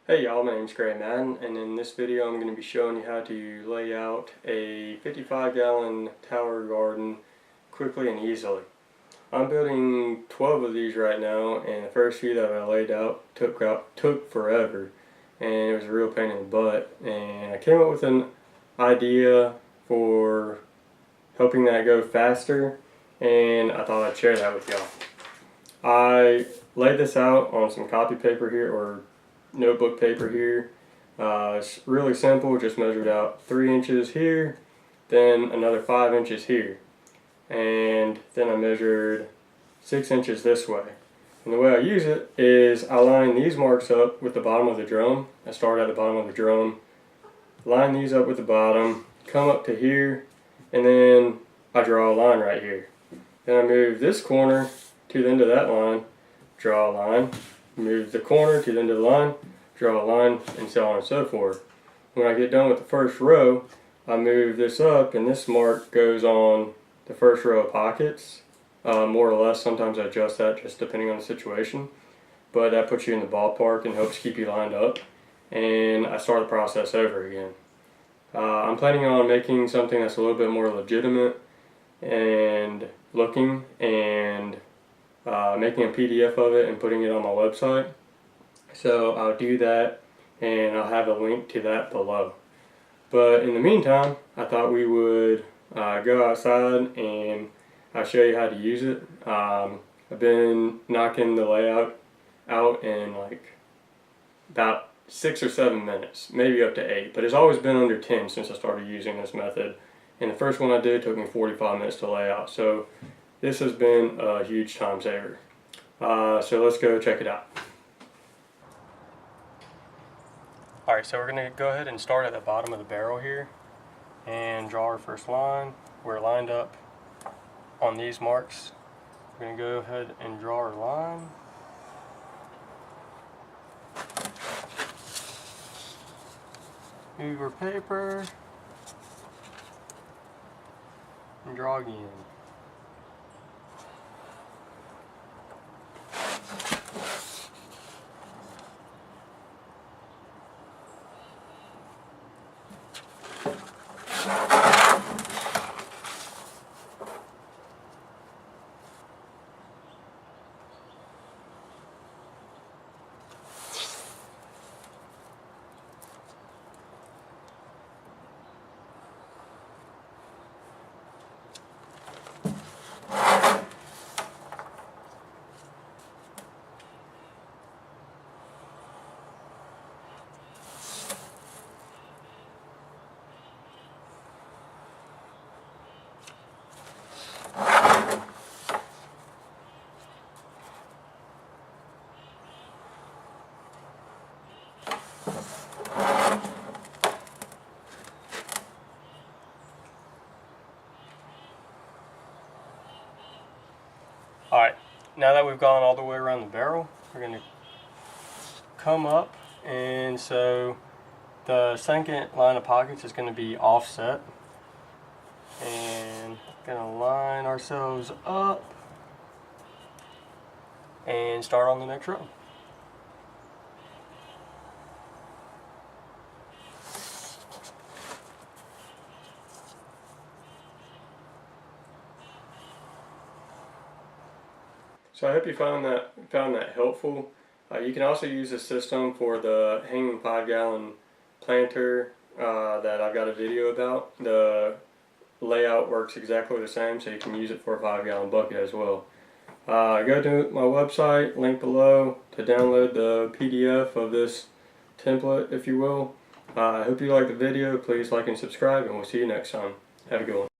Hey y'all, my name's Gray Madden, and in this video I'm going to be showing you how to lay out a 55-gallon tower garden quickly and easily. I'm building 12 of these right now, and the first few that I laid out took forever, and it was a real pain in the butt. And I came up with an idea for helping that go faster, and I thought I'd share that with y'all. I laid this out on some copy paper here, or notebook paper here. It's really simple, just measured out 3 inches here, then another 5 inches here, and then I measured 6 inches this way. And the way I use it is I line these marks up with the bottom of the drum. I start at the bottom of the drum, line these up with the bottom, come up to here, and then I draw a line right here. Then I move this corner to the end of that line, draw a line, move the corner to the end of the line, draw a line, and so on and so forth. When I get done with the first row, I move this up, and this mark goes on the first row of pockets. More or less, sometimes I adjust that just depending on the situation, but that puts you in the ballpark and helps keep you lined up, and I start the process over again. I'm planning on making something that's a little bit more legitimate and looking, and making a PDF of it and putting it on my website. So I'll do that, and I'll have a link to that below. But in the meantime, I thought we would go outside and I'll show you how to use it. I've been knocking the layout out in like about 6 or 7 minutes, maybe up to 8, but it's always been under 10 since I started using this method. And the first one I did took me 45 minutes to lay out, so this has been a huge time saver. So let's go check it out. Alright, so we're going to go ahead and start at the bottom of the barrel here and draw our first line. We're lined up on these marks. We're going to go ahead and draw our line. Move our paper and draw again. Alright, now that we've gone all the way around the barrel, we're going to come up, and so the second line of pockets is going to be offset, and going to line ourselves up and start on the next row. So I hope you found that helpful. You can also use this system for the hanging 5-gallon planter that I've got a video about. The layout works exactly the same, so you can use it for a 5-gallon bucket as well. Go to my website, link below, to download the PDF of this template, if you will. I hope you liked the video. Please like and subscribe, and we'll see you next time. Have a good one.